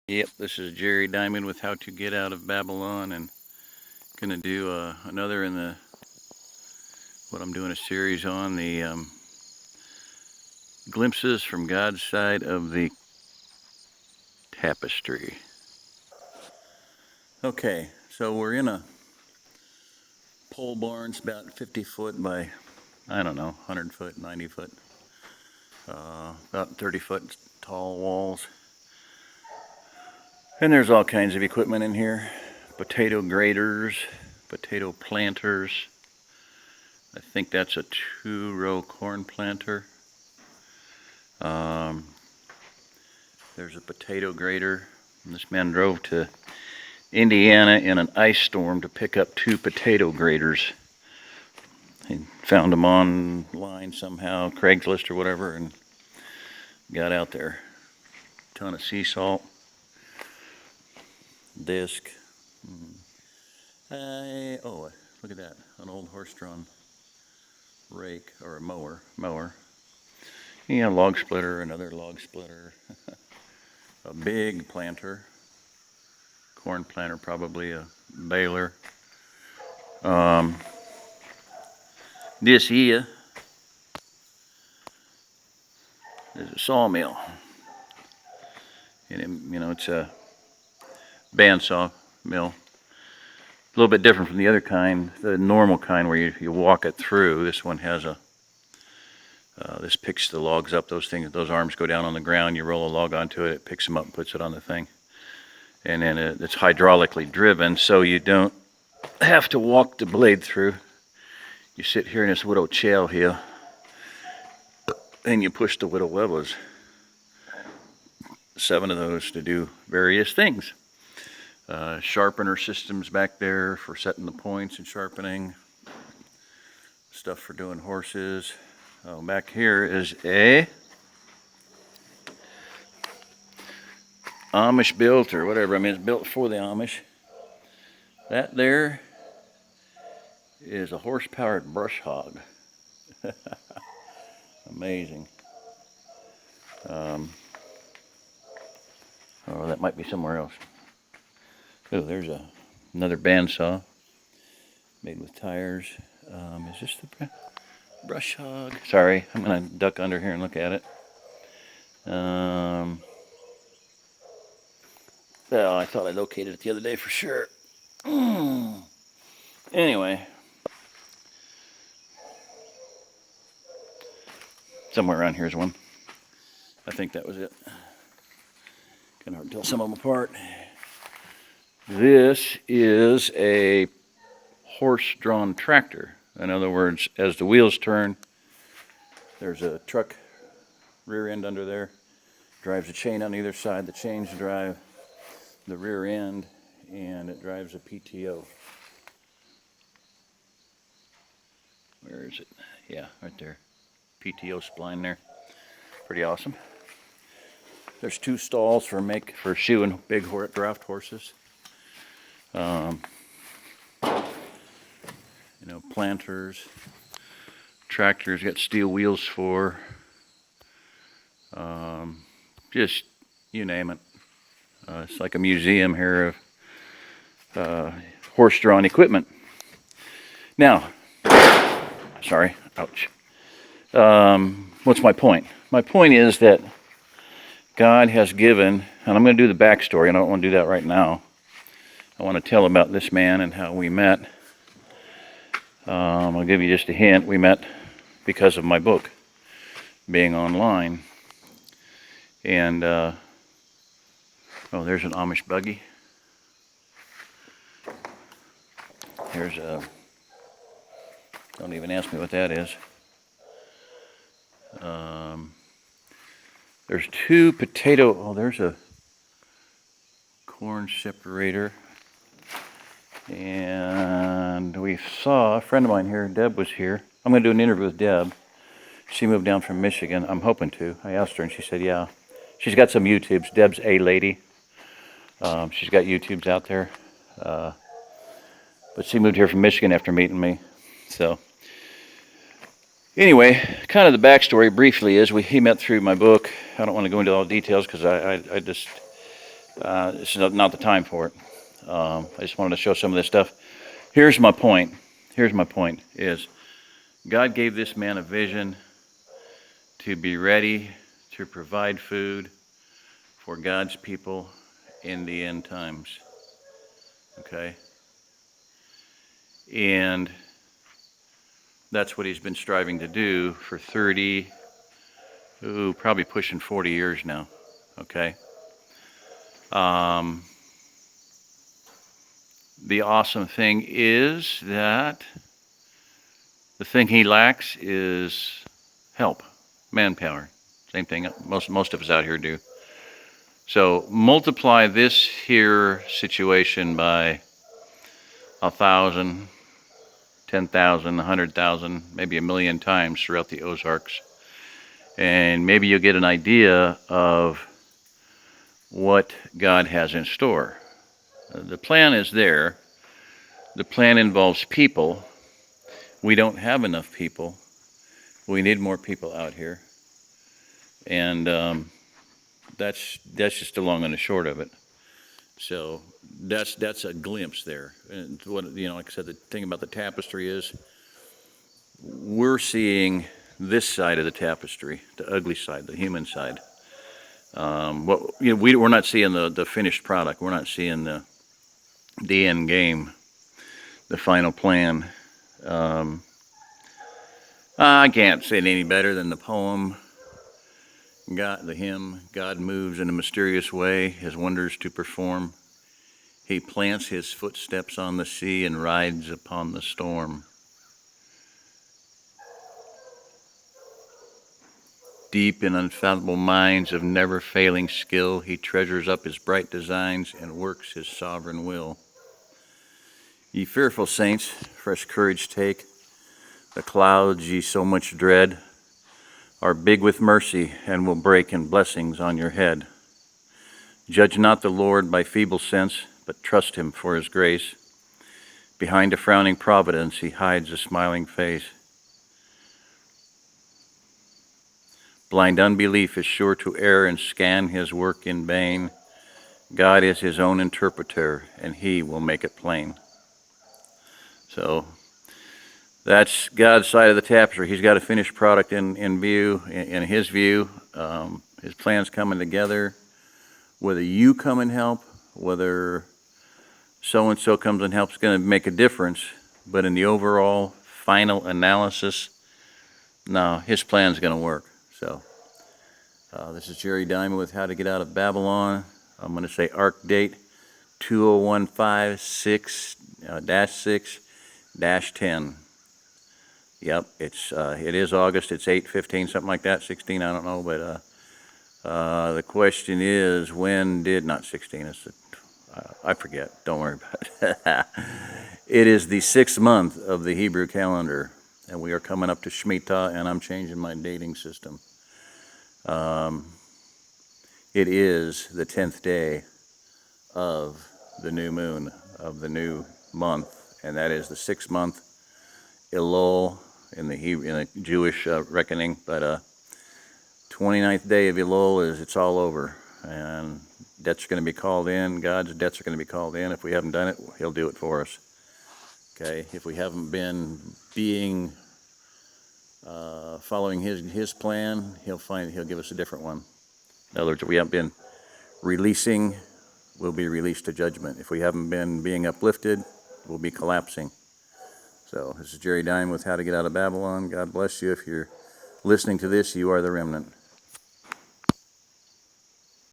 Yep, this is Jerry Diamond with How to Get Out of Babylon, and gonna do another in the what I'm doing a series on the glimpses from God's side of the tapestry. Okay, so we're in a pole barn. It's about 50 foot by I don't know, 100 foot, 90 foot, about 30 foot tall walls, and there's all kinds of equipment in here: potato graders, potato planters. I think that's a 2-row corn planter. Um, there's a potato grader. And this man drove to Indiana in an ice storm to pick up 2 potato graders. He found them online somehow, Craigslist or whatever, and got out there. Ton of sea salt, disc. Look at that, an old horse-drawn rake or a mower. Yeah, log splitter, another log splitter, a big planter, corn planter, probably a baler. This here is a sawmill, and it's a bandsaw mill. A little bit different from the other kind, the normal kind where you walk it through. This one has this picks the logs up. Those arms go down on the ground. You roll a log onto it, it picks them up and puts it on the thing. And then it's hydraulically driven, so you don't have to walk the blade through. You sit here in this little chair here, and you push the little levers. 7 of those to do various things. Sharpener systems back there for setting the points and sharpening. Stuff for doing horses. Back here is a Amish built or whatever. I mean, it's built for the Amish. That there is a horse-powered brush hog. Amazing. That might be somewhere else. Oh, there's another bandsaw made with tires. Is this the brush hog? Sorry, I'm gonna duck under here and look at it. Well, I thought I located it the other day for sure. Anyway, somewhere around here is one. I think that was it. Kind of hard to tell some of them apart. This is a horse-drawn tractor. In other words, as the wheels turn, there's a truck rear end under there. Drives a chain on either side. The chains drive the rear end, and it drives a PTO. Where is it? Yeah, right there. PTO spline there. Pretty awesome. There's 2 stalls for shoeing big draft horses. Planters, tractors, got steel wheels for, just you name it. It's like a museum here of horse-drawn equipment. Now, sorry, ouch. What's my point? My point is that God has given, and I'm going to do the backstory, and I don't want to do that right now. I want to tell about this man and how we met. I'll give you just a hint. We met because of my book being online. And, there's an Amish buggy. There's don't even ask me what that is. There's 2 there's a corn separator. And we saw a friend of mine here, Deb was here. I'm going to do an interview with Deb. She moved down from Michigan. I'm hoping to. I asked her and she said, yeah. She's got some YouTubes. Deb's a lady. She's got YouTubes out there. But she moved here from Michigan after meeting me. So anyway, kind of the backstory briefly is he met through my book. I don't want to go into all the details because I just This is not the time for it. I just wanted to show some of this stuff. Here's my point. Here's my point is God gave this man a vision to be ready to provide food for God's people in the end times. Okay? And that's what he's been striving to do for 30, probably pushing 40 years now. Okay? The awesome thing is that the thing he lacks is help, manpower. Same thing most of us out here do. So multiply this here situation by 1,000, 10,000, 100,000, maybe 1,000,000 times throughout the Ozarks. And maybe you'll get an idea of what God has in store. The plan is there. The plan involves people. We don't have enough people. We need more people out here. And that's just the long and the short of it. So that's a glimpse there. And what, like I said, the thing about the tapestry is we're seeing this side of the tapestry, the ugly side, the human side. We're not seeing the finished product. We're not seeing the end game, the final plan. I can't say it any better than the poem. The hymn, God moves in a mysterious way, his wonders to perform. He plants his footsteps on the sea and rides upon the storm. Deep in unfathomable minds of never-failing skill, he treasures up his bright designs and works his sovereign will. Ye fearful saints, fresh courage take. The clouds ye so much dread are big with mercy and will break in blessings on your head. Judge not the Lord by feeble sense, but trust him for his grace. Behind a frowning providence he hides a smiling face. Blind unbelief is sure to err and scan his work in vain. God is his own interpreter, and he will make it plain. So that's God's side of the tapestry. He's got a finished product in view, in his view. His plan's coming together. Whether you come and help, whether so-and-so comes and helps, is going to make a difference. But in the overall final analysis, no, his plan's going to work. So this is Jerry Diamond with How to Get Out of Babylon. I'm going to say ARC date 2015-6-10. Yep, it is August. It's 8/15, something like that. 16, I don't know. But the question is, when did not 16? I forget. Don't worry about it. It is the 6th month of the Hebrew calendar, and we are coming up to Shemitah, and I'm changing my dating system. It is the 10th day of the new moon of the new month, and that is the 6th month, Elul, in the Jewish reckoning. But 29th day of Elul it's all over, and debts are going to be called in. God's debts are going to be called in. If we haven't done it, he'll do it for us. Okay, if we haven't been following his plan, he'll give us a different one. In other words, if we haven't been releasing, we'll be released to judgment. If we haven't been being uplifted, we'll be collapsing. So this is Jerry Diamond with How to Get Out of Babylon. God bless you. If you're listening to this, you are the remnant.